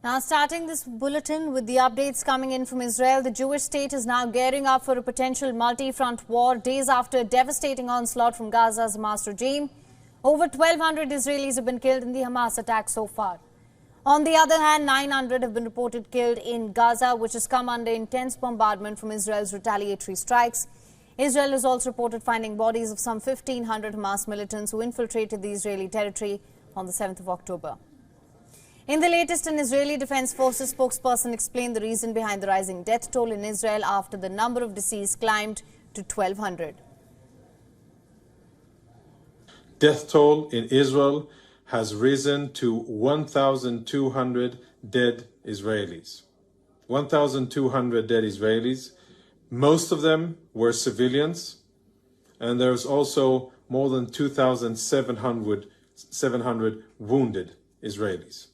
Now, starting this bulletin with the updates coming in from Israel, the Jewish state is now gearing up for a potential multi-front war days after a devastating onslaught from Gaza's Hamas regime. Over 1,200 Israelis have been killed in the Hamas attack so far. On the other hand, 900 have been reported killed in Gaza, which has come under intense bombardment from Israel's retaliatory strikes. Israel has also reported finding bodies of some 1,500 Hamas militants who infiltrated the Israeli territory on the 7th of October. In the latest, an Israeli Defense Forces spokesperson explained the reason behind the rising death toll in Israel after the number of deceased climbed to 1,200. Death toll in Israel has risen to 1,200 dead Israelis. 1,200 dead Israelis. Most of them were civilians, and there's also more than 2,700 wounded Israelis.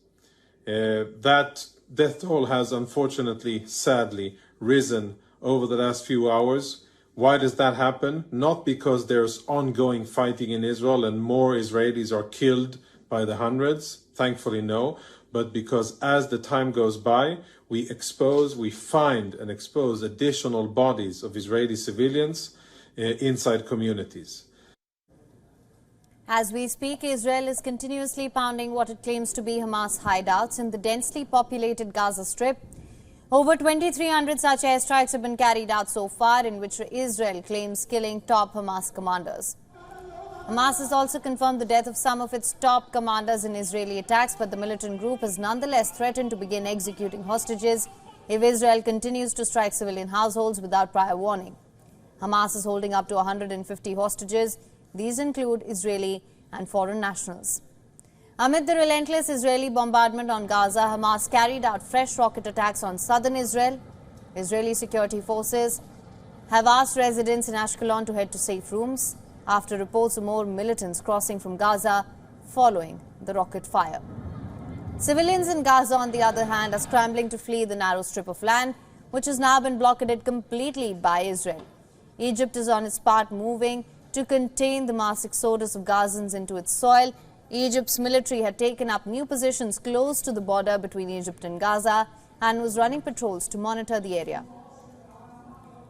That death toll has unfortunately, sadly, risen over the last few hours. Why does that happen? Not because there's ongoing fighting in Israel and more Israelis are killed by the hundreds, thankfully no, but because as the time goes by, we find and expose additional bodies of Israeli civilians inside communities. As we speak, Israel is continuously pounding what it claims to be Hamas hideouts in the densely populated Gaza Strip. Over 2,300 such airstrikes have been carried out so far, in which Israel claims killing top Hamas commanders. Hamas has also confirmed the death of some of its top commanders in Israeli attacks, but the militant group has nonetheless threatened to begin executing hostages if Israel continues to strike civilian households without prior warning. Hamas is holding up to 150 hostages. These include Israeli and foreign nationals. Amid the relentless Israeli bombardment on Gaza, Hamas carried out fresh rocket attacks on southern Israel. Israeli security forces have asked residents in Ashkelon to head to safe rooms after reports of more militants crossing from Gaza following the rocket fire. Civilians in Gaza, on the other hand, are scrambling to flee the narrow strip of land, which has now been blockaded completely by Israel. Egypt is on its part moving to contain the mass exodus of Gazans into its soil. Egypt's military had taken up new positions close to the border between Egypt and Gaza and was running patrols to monitor the area.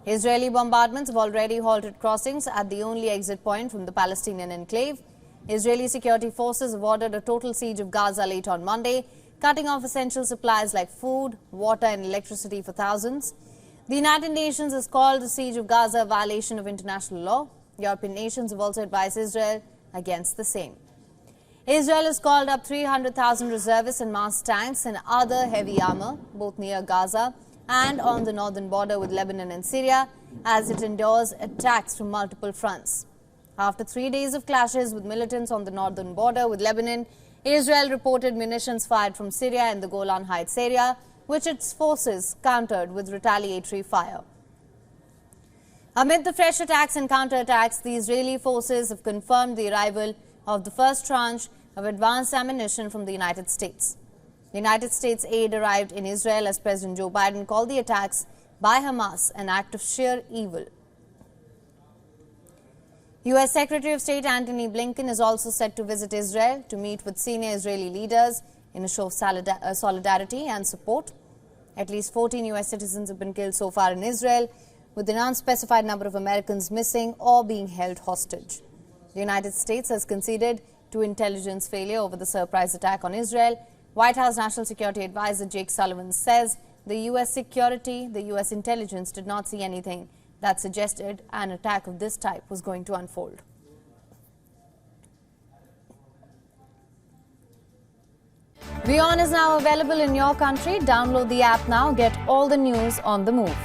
Israeli bombardments have already halted crossings at the only exit point from the Palestinian enclave. Israeli security forces have ordered a total siege of Gaza late on Monday, cutting off essential supplies like food, water and electricity for thousands. The United Nations has called the siege of Gaza a violation of international law. European nations have also advised Israel against the same. Israel has called up 300,000 reservists and massed tanks and other heavy armor, both near Gaza and on the northern border with Lebanon and Syria, as it endures attacks from multiple fronts. After 3 days of clashes with militants on the northern border with Lebanon, Israel reported munitions fired from Syria in the Golan Heights area, which its forces countered with retaliatory fire. Amid the fresh attacks and counterattacks, the Israeli forces have confirmed the arrival of the first tranche of advanced ammunition from the United States. The United States aid arrived in Israel as President Joe Biden called the attacks by Hamas an act of sheer evil. U.S. Secretary of State Antony Blinken is also set to visit Israel to meet with senior Israeli leaders in a show of solidarity and support. At least 14 U.S. citizens have been killed so far in Israel, with an unspecified number of Americans missing or being held hostage. The United States has conceded to intelligence failure over the surprise attack on Israel. White House National Security Advisor Jake Sullivan says the U.S. intelligence did not see anything that suggested an attack of this type was going to unfold. WION is now available in your country. Download the app now. Get all the news on the move.